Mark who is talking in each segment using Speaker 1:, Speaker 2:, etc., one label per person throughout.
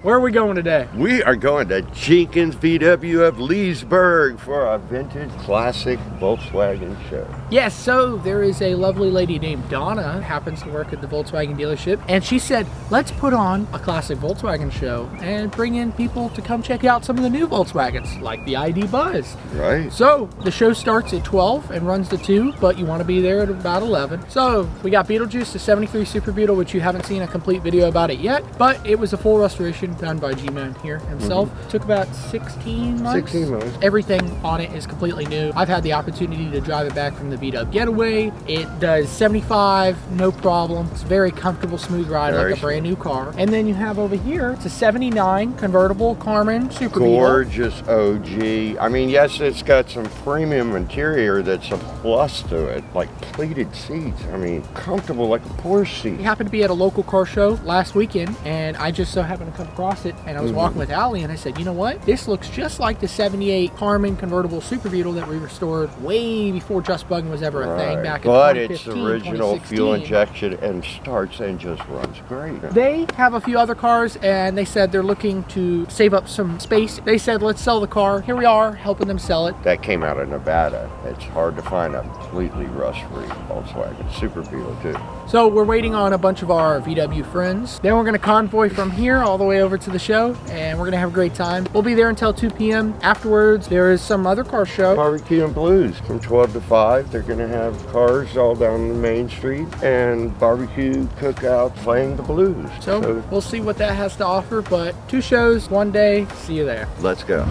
Speaker 1: Where are we going today?
Speaker 2: We are going to Jenkins VW of Leesburg for a vintage classic Volkswagen show.
Speaker 1: Yes, so there is a lovely lady named Donna, happens to work at the Volkswagen dealership, and she said, let's put on a classic Volkswagen show and bring in people to come check out some of the new Volkswagens, like the ID Buzz.
Speaker 2: Right.
Speaker 1: So the show starts at 12 and runs to 2, but you want to be there at about 11. So we got Beetlejuice, the 73 Super Beetle, which you haven't seen a complete video about it yet, but it was a full restoration done by G-Man here himself. Took about 16 months.
Speaker 2: 16 months.
Speaker 1: Everything on it is completely new. I've had the opportunity to drive it back from the beat-up getaway. It does 75, no problem. It's a very comfortable, smooth ride, like a brand new car. And then you have over here, it's a 79 convertible Karmann Super Beetle.
Speaker 2: Gorgeous OG. I mean, yes, it's got some premium interior that's a plus to it, like pleated seats. I mean, comfortable like a Porsche seat.
Speaker 1: We happened to be at a local car show last weekend, and I just so happened to come across it, and I was walking with Allie, and I said, you know what? This looks just like the 78 Karmann Convertible Super Beetle that we restored way before just bugging was ever a thing back in 2015,
Speaker 2: but it's original
Speaker 1: 2016.
Speaker 2: fuel injection and starts and just runs great.
Speaker 1: They have a few other cars, and they said they're looking to save up some space. They said, let's sell the car. Here we are, helping them sell it.
Speaker 2: That came out of Nevada. It's hard to find a completely rust-free Volkswagen Super Beetle too.
Speaker 1: So we're waiting on a bunch of our VW friends. Then we're going to convoy from here all the way over to the show, and we're going to have a great time. We'll be there until 2 p.m. Afterwards, there is some other car show.
Speaker 2: Barbecue and Blues from 12 to 5. They're going to have cars all down the main street and barbecue cookout playing the blues.
Speaker 1: So we'll see what that has to offer, but 2 shows, 1 day. See you there.
Speaker 2: Let's go.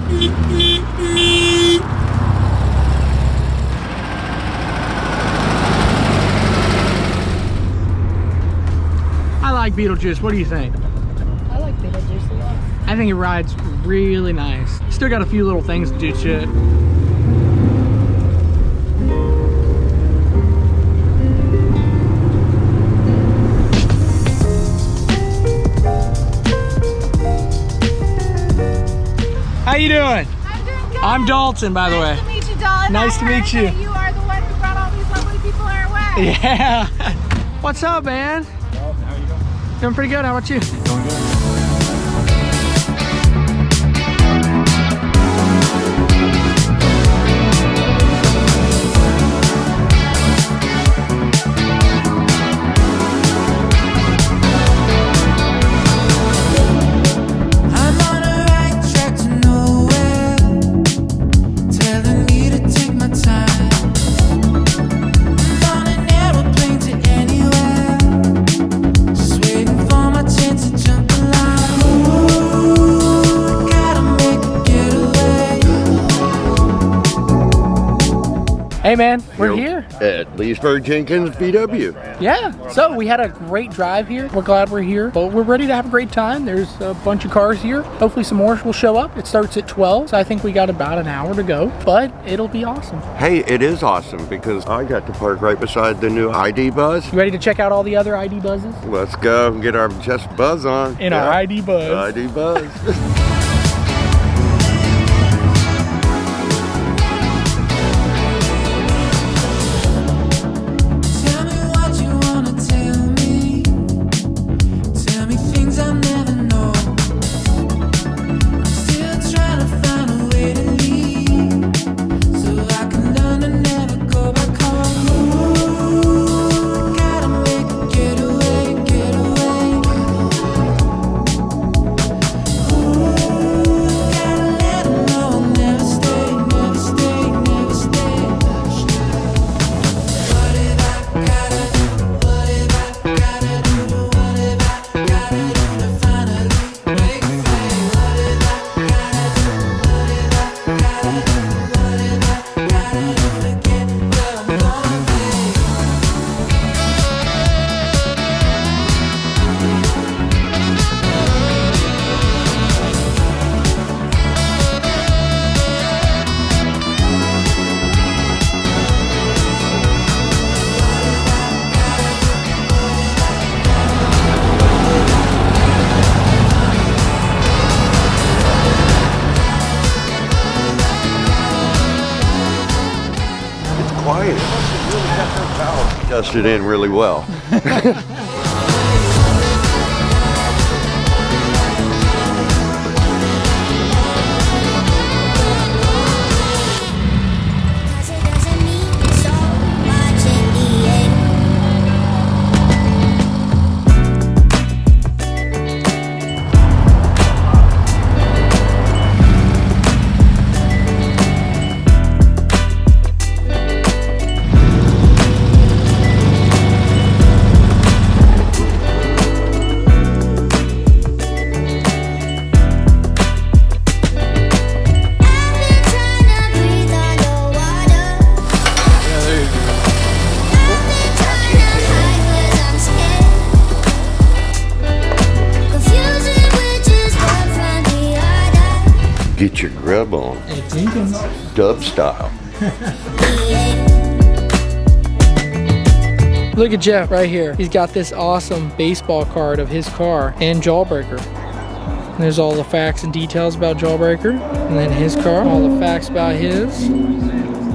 Speaker 1: I like Beetlejuice. What do you think?
Speaker 3: I like Beetlejuice a lot.
Speaker 1: I think it rides really nice. Still got a few little things to do to it. How you doing?
Speaker 3: I'm doing good.
Speaker 1: I'm Dalton, by the way.
Speaker 3: Nice to meet you, Donna.
Speaker 1: Nice to meet you.
Speaker 3: You are the one who brought all these lovely people our way.
Speaker 1: Yeah. What's up, man?
Speaker 4: How you doing?
Speaker 1: Doing pretty good. How about you?
Speaker 4: Doing good.
Speaker 1: Hey man, we're here.
Speaker 2: At Leesburg Jenkins VW.
Speaker 1: Yeah, so we had a great drive here. We're glad we're here, but we're ready to have a great time. There's a bunch of cars here. Hopefully some more will show up. It starts at 12, so I think we got about an hour to go, but it'll be awesome.
Speaker 2: Hey, it is awesome because I got to park right beside the new ID Buzz.
Speaker 1: You ready to check out all the other ID Buzzes?
Speaker 2: Let's go and get our just buzz on.
Speaker 1: In our ID Buzz.
Speaker 2: ID Buzz. quiet. Dusted in really well. Get your grub on.
Speaker 1: At Jenkins.
Speaker 2: Dub style.
Speaker 1: Look at Jeff right here. He's got this awesome baseball card of his car and Jawbreaker. And there's all the facts and details about Jawbreaker. And then his car, all the facts about his.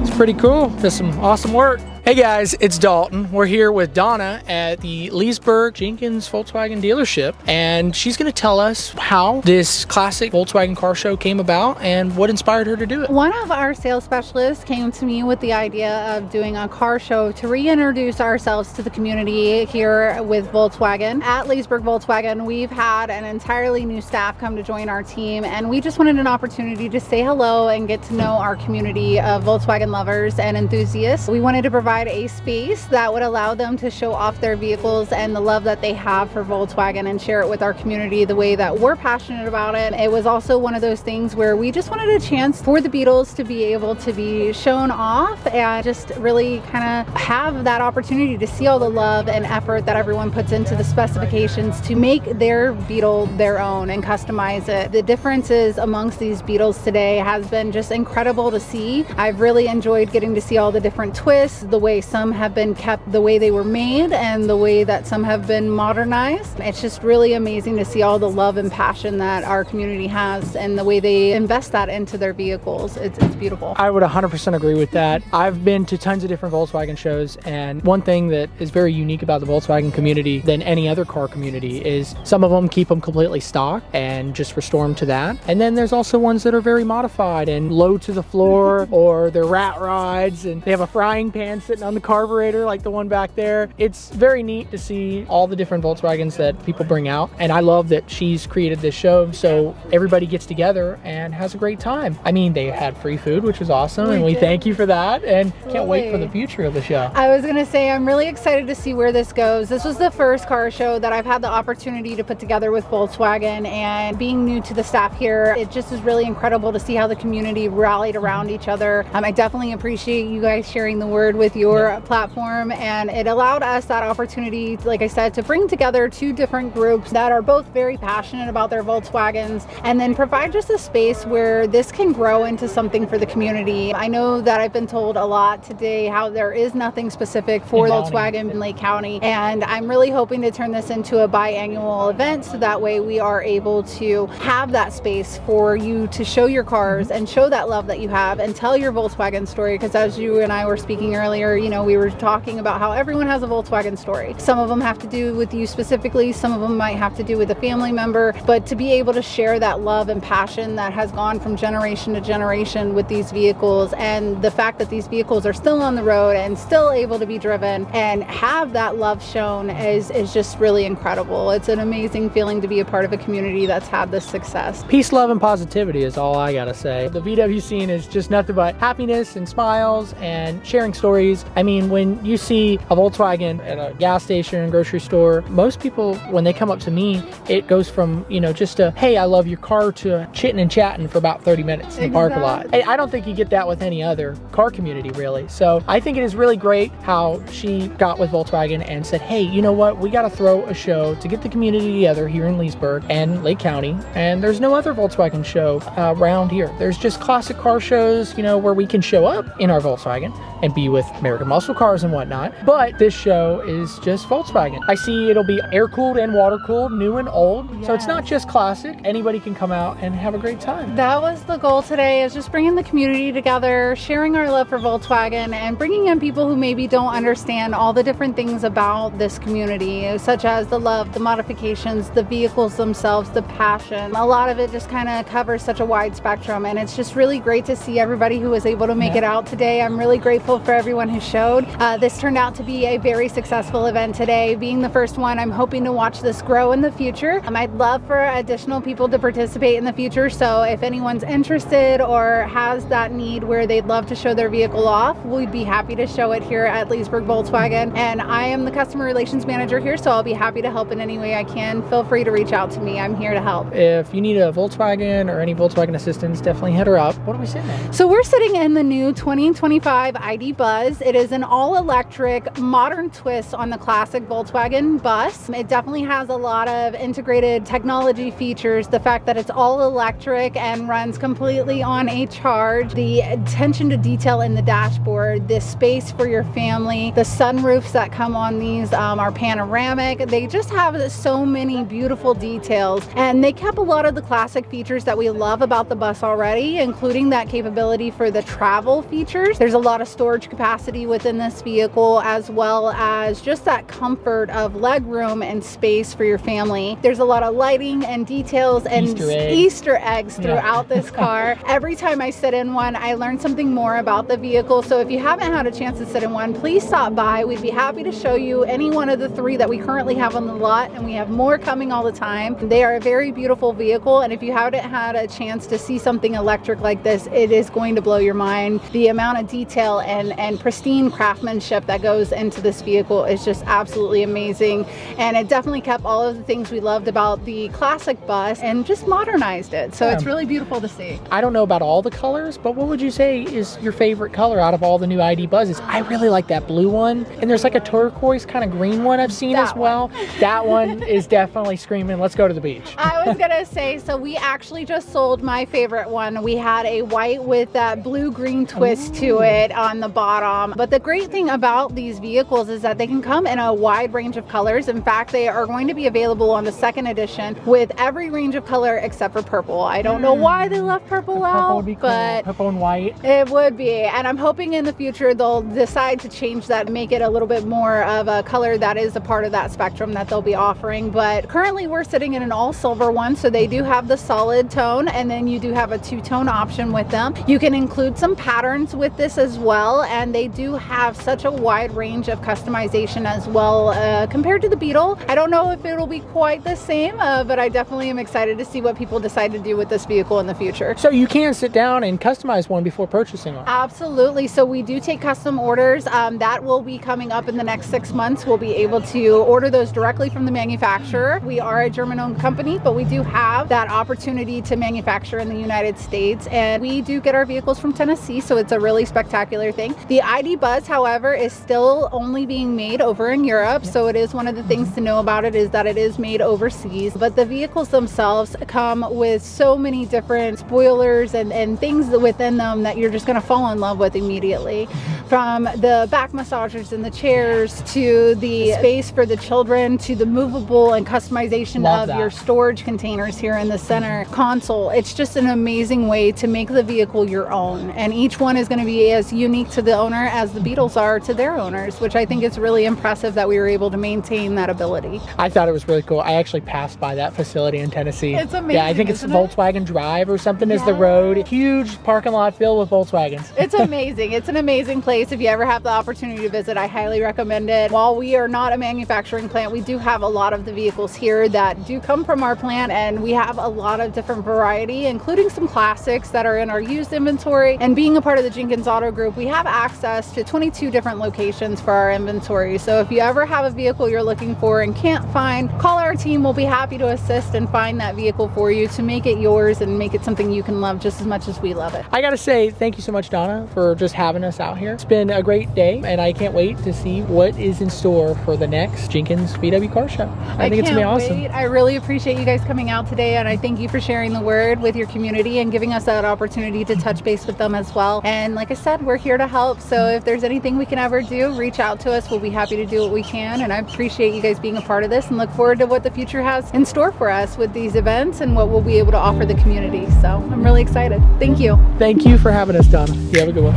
Speaker 1: It's pretty cool. Does some awesome work. Hey guys, it's Dalton. We're here with Donna at the Leesburg Jenkins Volkswagen dealership, and she's going to tell us how this classic Volkswagen car show came about and what inspired her to do it.
Speaker 3: One of our sales specialists came to me with the idea of doing a car show to reintroduce ourselves to the community here with Volkswagen. At Leesburg Volkswagen, we've had an entirely new staff come to join our team, and we just wanted an opportunity to say hello and get to know our community of Volkswagen lovers and enthusiasts. We wanted to provide a space that would allow them to show off their vehicles and the love that they have for Volkswagen and share it with our community the way that we're passionate about it. It was also one of those things where we just wanted a chance for the Beetles to be able to be shown off and just really kind of have that opportunity to see all the love and effort that everyone puts into the specifications to make their Beetle their own and customize it. The differences amongst these Beetles today has been just incredible to see. I've really enjoyed getting to see all the different twists, the way some have been kept the way they were made and the way that some have been modernized. It's just really amazing to see all the love and passion that our community has and the way they invest that into their vehicles. It's beautiful.
Speaker 1: I would 100% agree with that. I've been to tons of different Volkswagen shows, and one thing that is very unique about the Volkswagen community than any other car community is some of them keep them completely stock and just restore them to that. And then there's also ones that are very modified and low to the floor, or they're rat rides and they have a frying pan sitting on the carburetor like the one back there. It's very neat to see all the different Volkswagens that people bring out, and I love that she's created this show so everybody gets together and has a great time. I mean, they had free food, which was awesome, and we thank you for that, and can't wait for the future of the show.
Speaker 3: I was gonna say, I'm really excited to see where this goes. This was the first car show that I've had the opportunity to put together with Volkswagen, and being new to the staff here, it just is really incredible to see how the community rallied around each other. I definitely appreciate you guys sharing the word with your platform, and it allowed us that opportunity, like I said, to bring together two different groups that are both very passionate about their Volkswagens, and then provide just a space where this can grow into something for the community. I know that I've been told a lot today how there is nothing specific for Volkswagen in Lake County, and I'm really hoping to turn this into a biannual event so that way we are able to have that space for you to show your cars and show that love that you have and tell your Volkswagen story, because as you and I were speaking earlier, you know, we were talking about how everyone has a Volkswagen story. Some of them have to do with you specifically, some of them might have to do with a family member, but to be able to share that love and passion that has gone from generation to generation with these vehicles, and the fact that these vehicles are still on the road and still able to be driven and have that love shown is just really incredible. It's an amazing feeling to be a part of a community that's had this success.
Speaker 1: Peace, love, and positivity is all I gotta say. The VW scene is just nothing but happiness and smiles and sharing stories. I mean, when you see a Volkswagen at a gas station, grocery store, most people, when they come up to me, it goes from, you know, just a, hey, I love your car, to chitting and chatting for about 30 minutes in the parking lot. I don't think you get that with any other car community, really. So I think it is really great how she got with Volkswagen and said, hey, you know what? We got to throw a show to get the community together here in Leesburg and Lake County. And there's no other Volkswagen show around here. There's just classic car shows, you know, where we can show up in our Volkswagen and be with American muscle cars and whatnot. But this show is just Volkswagen. I see it'll be air-cooled and water-cooled, new and old. Yes. So it's not just classic. Anybody can come out and have a great time.
Speaker 3: That was the goal today, is just bringing the community together, sharing our love for Volkswagen, and bringing in people who maybe don't understand all the different things about this community, such as the love, the modifications, the vehicles themselves, the passion. A lot of it just kind of covers such a wide spectrum, and it's just really great to see everybody who was able to make it out today. I'm really grateful for everyone who showed. This turned out to be a very successful event today. Being the first one, I'm hoping to watch this grow in the future. I'd love for additional people to participate in the future, so if anyone's interested or has that need where they'd love to show their vehicle off, we'd be happy to show it here at Leesburg Volkswagen. And I am the customer relations manager here, so I'll be happy to help in any way I can. Feel free to reach out to me. I'm here to help.
Speaker 1: If you need a Volkswagen or any Volkswagen assistance, definitely hit her up. What are we sitting in?
Speaker 3: So we're sitting in the new 2025 ID Buzz. It is an all-electric modern twist on the classic Volkswagen bus. It definitely has a lot of integrated technology features. The fact that it's all electric and runs completely on a charge. The attention to detail in the dashboard, the space for your family, the sunroofs that come on these are panoramic. They just have so many beautiful details, and they kept a lot of the classic features that we love about the bus already, including that capability for the travel features. There's a lot of storage capacity within this vehicle, as well as just that comfort of leg room and space for your family. There's a lot of lighting and details and Easter eggs throughout this car. Every time I sit in one, I learn something more about the vehicle. So if you haven't had a chance to sit in one, please stop by. We'd be happy to show you any one of the 3 that we currently have on the lot, and we have more coming all the time. They are a very beautiful vehicle, and if you haven't had a chance to see something electric like this, it is going to blow your mind. The amount of detail and pristine craftsmanship that goes into this vehicle is just absolutely amazing, and it definitely kept all of the things we loved about the classic bus and just modernized it. So it's really beautiful to see.
Speaker 1: I don't know about all the colors, but what would you say is your favorite color out of all the new ID buses? I really like that blue one, and there's like a turquoise kind of green one I've seen as well. That one is definitely screaming, let's go to the beach.
Speaker 3: I was gonna say, so we actually just sold my favorite one. We had a white with that blue-green twist to it on the bottom. But the great thing about these vehicles is that they can come in a wide range of colors. In fact, they are going to be available on the 2nd edition with every range of color except for purple. I don't know why they left purple out,
Speaker 1: would be cool.
Speaker 3: but
Speaker 1: Purple and white.
Speaker 3: It would be, and I'm hoping in the future they'll decide to change that and make it a little bit more of a color that is a part of that spectrum that they'll be offering. But currently we're sitting in an all silver one, so they do have the solid tone, and then you do have a 2-tone option with them. You can include some patterns with this as well, and they do have such a wide range of customization as well compared to the Beetle. I don't know if it'll be quite the same, but I definitely am excited to see what people decide to do with this vehicle in the future.
Speaker 1: So you can sit down and customize one before purchasing one?
Speaker 3: Absolutely. So we do take custom orders. That will be coming up in the next 6 months. We'll be able to order those directly from the manufacturer. We are a German-owned company, but we do have that opportunity to manufacture in the United States, and we do get our vehicles from Tennessee, so it's a really spectacular thing. The ID Buzz, however, is still only being made over in Europe, so it is one of the things to know about it is that it is made overseas, but the vehicles themselves come with so many different spoilers and things within them that you're just going to fall in love with immediately. From the back massagers and the chairs to the space for the children to the movable and customization of your storage containers here in the center console. It's just an amazing way to make the vehicle your own, and each one is going to be as unique to the owner as the Beetles are to their owners, which I think is really impressive that we were able to maintain that ability.
Speaker 1: I thought it was really cool. I actually passed by that facility in Tennessee.
Speaker 3: It's amazing.
Speaker 1: Yeah, I think it's Volkswagen Drive or something is the road. Huge parking lot filled with Volkswagens.
Speaker 3: It's amazing. It's an amazing place. If you ever have the opportunity to visit, I highly recommend it. While we are not a manufacturing plant, we do have a lot of the vehicles here that do come from our plant, and we have a lot of different variety, including some classics that are in our used inventory. And being a part of the Jenkins Auto Group, we have access to 22 different locations for our inventory. So if you ever have a vehicle you're looking for and can't find, call our team. We'll be happy to assist and find that vehicle for you to make it yours and make it something you can love just as much as we love it.
Speaker 1: I gotta say thank you so much, Donna, for just having us out here. It's been a great day, and I can't wait to see what is in store for the next Jenkins VW Car Show. I think it's gonna be awesome.
Speaker 3: I really appreciate you guys coming out today, and I thank you for sharing the word with your community and giving us that opportunity to touch base with them as well. And like I said, we're here to help, so if there's anything we can ever do, reach out to us. We'll be happy to do what we can, and I appreciate you guys being a part of this and look forward to what the future has in store for us with these events and what we'll be able to offer the community. So I'm really excited. Thank you.
Speaker 1: Thank you for having us, Donna. You have a good one.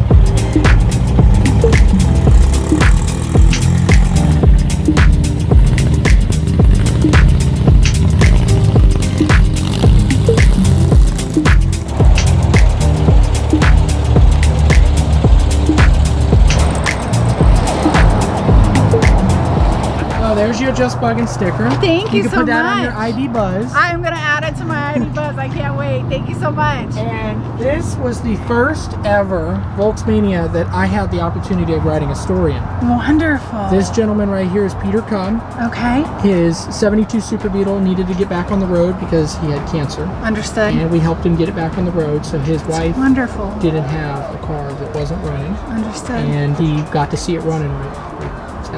Speaker 1: There's your Just Buggin' sticker.
Speaker 3: Thank you so much.
Speaker 1: You can put that on your ID Buzz.
Speaker 3: I'm going to add it to my ID Buzz. I can't wait. Thank you so much.
Speaker 1: And this was the first ever Volksmania that I had the opportunity of writing a story in.
Speaker 3: Wonderful.
Speaker 1: This gentleman right here is Peter Kahn.
Speaker 3: Okay.
Speaker 1: His 72 Super Beetle needed to get back on the road because he had cancer.
Speaker 3: Understood.
Speaker 1: And we helped him get it back on the road, so his wife didn't have a car that wasn't running.
Speaker 3: Understood.
Speaker 1: And he got to see it running.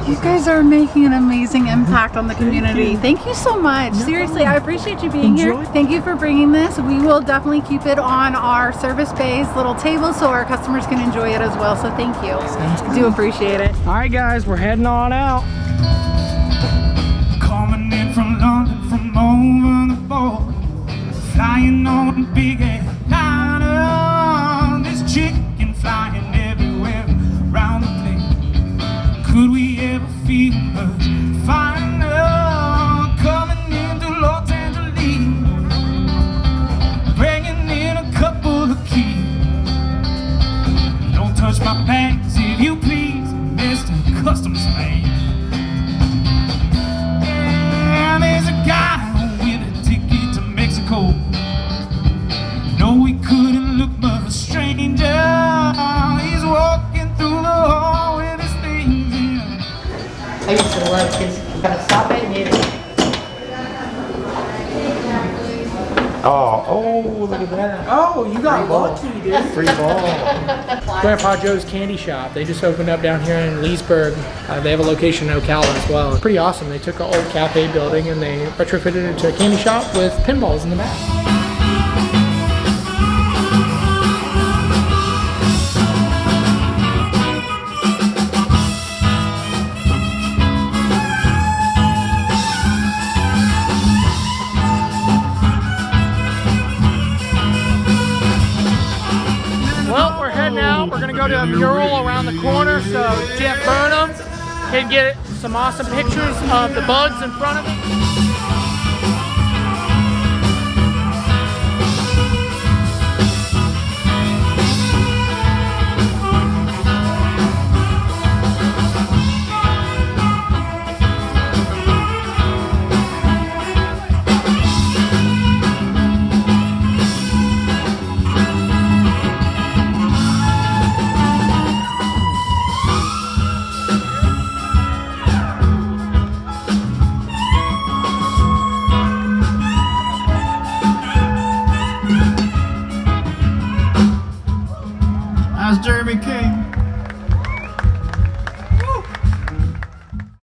Speaker 3: You guys are making an amazing impact on the community. Thank you so much. Seriously, I appreciate you being here. Thank you for bringing this. We will definitely keep it on our service-based little table so our customers can enjoy it as well. So thank you. I do appreciate it.
Speaker 1: All right, guys, we're heading on out.
Speaker 4: Coming in from London, from over the border, flying on a big airliner. This chicken flying everywhere around the place. Could we ever feel much finer? Coming into Los Angeles, bringing in a couple of keys. Don't touch my bags if you please, Mr. Customs Man. There's a guy with a ticket to Mexico. No, we couldn't look much stranger. He's walking through the hall with his things in.
Speaker 5: I used to love his. Gotta stop it, maybe.
Speaker 2: Oh, look at that.
Speaker 1: Oh, you got lucky, dude.
Speaker 2: Free ball.
Speaker 1: Grandpa Joe's Candy Shop. They just opened up down here in Leesburg. They have a location in Ocala as well. It's pretty awesome. They took an old cafe building and they retrofitted it into a candy shop with pinballs in the back. Well, we're heading out. We're gonna go to a mural around the corner so Jeff Burman can get some awesome pictures of the bugs in front of him.
Speaker 4: As Jeremy King